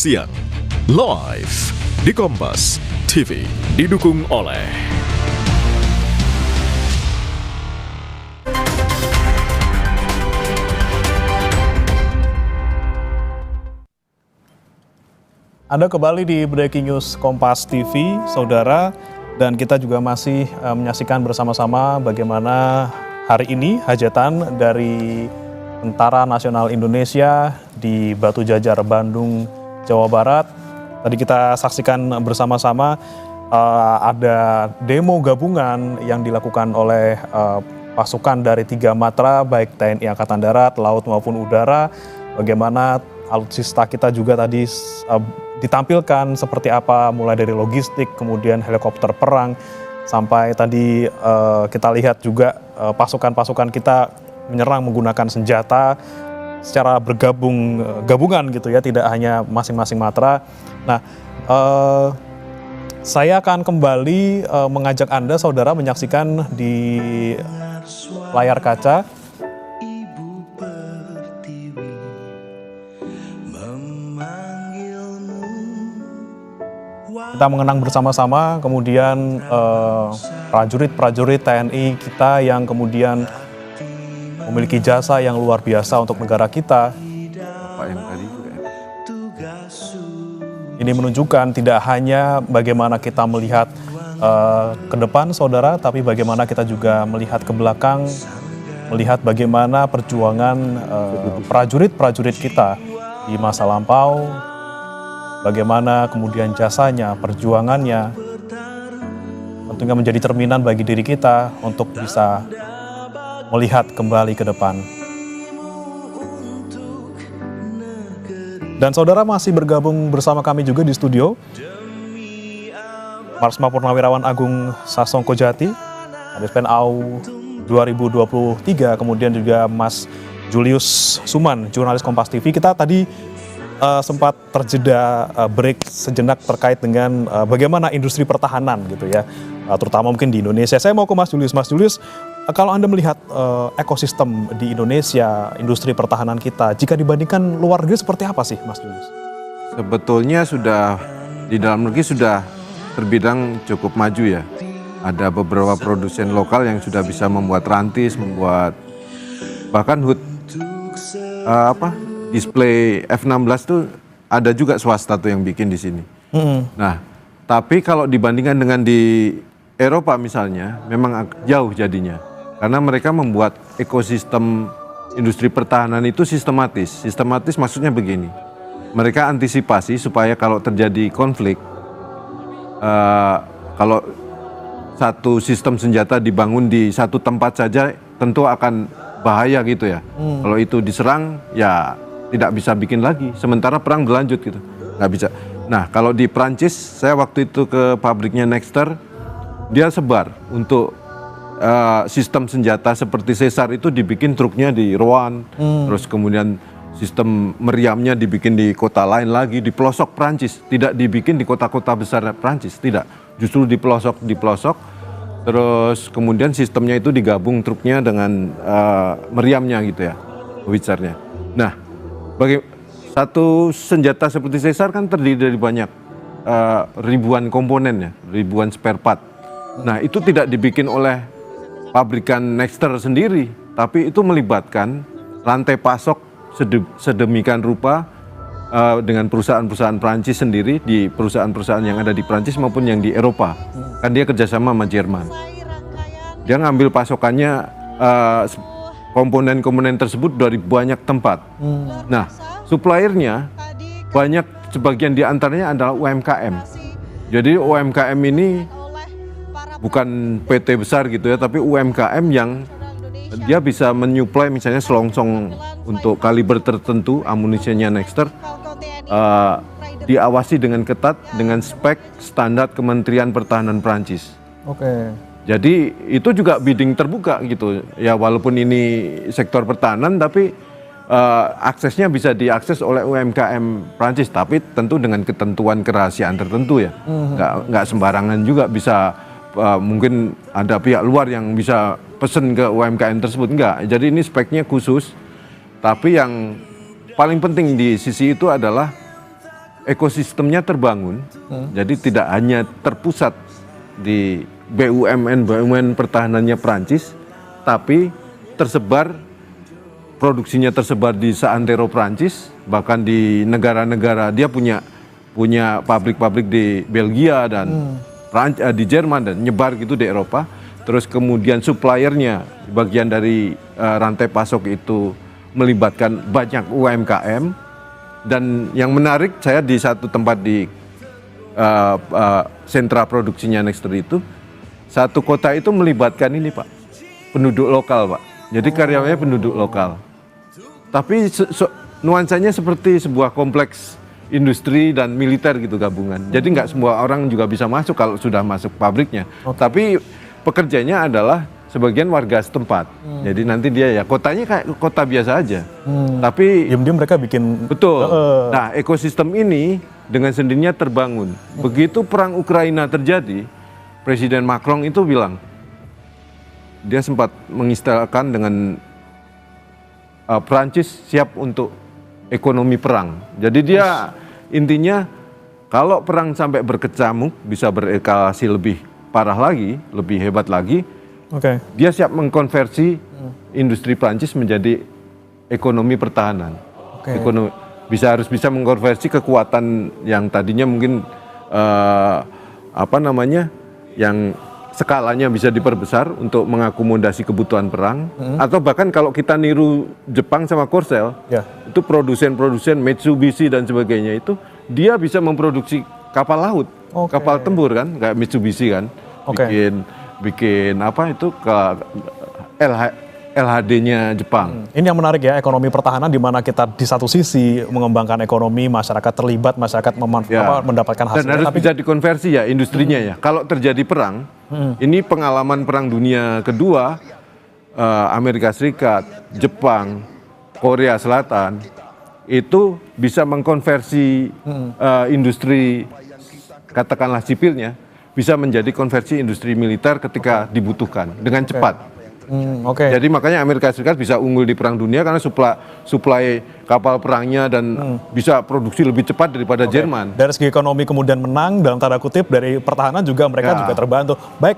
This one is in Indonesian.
siang live di Kompas TV didukung oleh Anda kembali di Breaking News Kompas TV, saudara, dan kita juga masih menyaksikan bersama-sama bagaimana hari ini hajatan dari Tentara Nasional Indonesia di Batu Jajar, Bandung, Jawa Barat. Tadi kita saksikan bersama-sama ada demo gabungan yang dilakukan oleh pasukan dari 3 matra, baik TNI Angkatan Darat, Laut maupun Udara. Bagaimana alutsista kita juga tadi ditampilkan seperti apa, mulai dari logistik, kemudian helikopter perang, sampai tadi kita lihat juga pasukan-pasukan kita menyerang menggunakan senjata secara gabungan gitu ya, tidak hanya masing-masing matra. Nah, saya akan kembali mengajak Anda, saudara, menyaksikan di layar kaca kita mengenang bersama-sama kemudian prajurit-prajurit TNI kita yang kemudian memiliki jasa yang luar biasa untuk negara kita. Ini menunjukkan tidak hanya bagaimana kita melihat ke depan, saudara, tapi bagaimana kita juga melihat ke belakang, melihat bagaimana perjuangan prajurit-prajurit kita di masa lampau, bagaimana kemudian jasanya, perjuangannya, tentunya menjadi cerminan bagi diri kita untuk bisa melihat kembali ke depan. Dan saudara masih bergabung bersama kami juga di studio, Marsma Purnawirawan Agung Sasongko Jati, Kadispen AU 2023, kemudian juga Mas Julius Suman, jurnalis Kompas TV. Kita tadi sempat terjeda break sejenak terkait dengan bagaimana industri pertahanan gitu ya, terutama mungkin di Indonesia. Saya mau ke Mas Julius. Mas Julius, kalau Anda melihat ekosistem di Indonesia, industri pertahanan kita, jika dibandingkan luar negeri seperti apa sih, Mas Julius? Sebetulnya sudah di dalam negeri sudah terbilang cukup maju ya. Ada beberapa produsen lokal yang sudah bisa membuat rantis, membuat bahkan HUD display F-16 tuh ada juga swasta tuh yang bikin di sini. Nah, tapi kalau dibandingkan dengan di Eropa misalnya, memang jauh jadinya. Karena mereka membuat ekosistem industri pertahanan itu sistematis. Sistematis maksudnya begini, mereka antisipasi supaya kalau terjadi konflik, kalau satu sistem senjata dibangun di satu tempat saja, tentu akan bahaya gitu ya. Kalau itu diserang, ya tidak bisa bikin lagi. Sementara perang berlanjut gitu, nggak bisa. Nah, kalau di Prancis, saya waktu itu ke pabriknya Nexter, dia sebar untuk sistem senjata seperti Caesar itu dibikin truknya di Rouen, terus kemudian sistem meriamnya dibikin di kota lain lagi, di pelosok Prancis, tidak dibikin di kota-kota besar Prancis, tidak, justru di pelosok, terus kemudian sistemnya itu digabung truknya dengan meriamnya gitu ya, howitzer-nya. Nah, satu senjata seperti Caesar kan terdiri dari banyak ribuan komponen ya, ribuan spare part. Nah, itu tidak dibikin oleh pabrikan Nexter sendiri, tapi itu melibatkan rantai pasok sedemikian rupa dengan perusahaan-perusahaan Prancis sendiri, di perusahaan-perusahaan yang ada di Prancis maupun yang di Eropa. Kan dia kerjasama sama Jerman. Dia ngambil pasokannya komponen-komponen tersebut dari banyak tempat. Nah, suppliernya banyak, sebagian di antaranya adalah UMKM. Jadi UMKM ini bukan PT besar gitu ya, tapi UMKM yang dia bisa menyuplai misalnya selongsong untuk kaliber tertentu, amunisinya Nexter, diawasi dengan ketat dengan spek standar Kementerian Pertahanan Prancis. Oke. Jadi itu juga bidding terbuka gitu ya, walaupun ini sektor pertahanan, tapi aksesnya bisa diakses oleh UMKM Prancis, tapi tentu dengan ketentuan kerahasiaan tertentu ya. Nggak sembarangan juga bisa, mungkin ada pihak luar yang bisa pesen ke UMKM tersebut, enggak. Jadi ini speknya khusus, tapi yang paling penting di sisi itu adalah ekosistemnya terbangun, jadi tidak hanya terpusat di BUMN pertahanannya Prancis, tapi produksinya tersebar di seantero Prancis, bahkan di negara-negara dia punya pabrik-pabrik di Belgia dan di Jerman dan nyebar gitu di Eropa. Terus kemudian suppliernya bagian dari rantai pasok itu melibatkan banyak UMKM. Dan yang menarik, saya di satu tempat di sentra produksinya Nexter itu, satu kota itu melibatkan ini Pak, penduduk lokal Pak. Jadi karyawannya penduduk lokal. Tapi nuansanya seperti sebuah kompleks industri dan militer gitu gabungan. Jadi nggak semua orang juga bisa masuk kalau sudah masuk pabriknya. Tapi pekerjanya adalah sebagian warga setempat. Jadi nanti dia ya kotanya kayak kota biasa aja. Tapi diam-diam mereka bikin. Betul. Nah, ekosistem ini dengan sendirinya terbangun. Begitu perang Ukraina terjadi, Presiden Macron itu bilang, dia sempat mengistilahkan dengan Prancis siap untuk ekonomi perang. Jadi dia intinya kalau perang sampai berkecamuk bisa bereskalasi lebih parah lagi, lebih hebat lagi, dia siap mengkonversi industri Prancis menjadi ekonomi pertahanan. Harus bisa mengkonversi kekuatan yang tadinya mungkin yang skalanya bisa diperbesar untuk mengakomodasi kebutuhan perang, atau bahkan kalau kita niru Jepang sama Korsel, itu produsen-produsen Mitsubishi dan sebagainya itu dia bisa memproduksi kapal laut, kapal tempur kan, kayak Mitsubishi kan, bikin LHD-nya Jepang. Ini yang menarik ya, ekonomi pertahanan di mana kita di satu sisi mengembangkan ekonomi, masyarakat terlibat, masyarakat mendapatkan hasilnya. Dan harus bisa dikonversi ya industrinya ya. Kalau terjadi perang, ini pengalaman perang dunia kedua, Amerika Serikat, Jepang, Korea Selatan, itu bisa mengkonversi industri, katakanlah sipilnya, bisa menjadi konversi industri militer ketika dibutuhkan dengan cepat. Jadi makanya Amerika Serikat bisa unggul di perang dunia karena suplai kapal perangnya dan bisa produksi lebih cepat daripada Jerman. Dari segi ekonomi kemudian menang dalam tanda kutip, dari pertahanan juga mereka juga terbantu. Baik.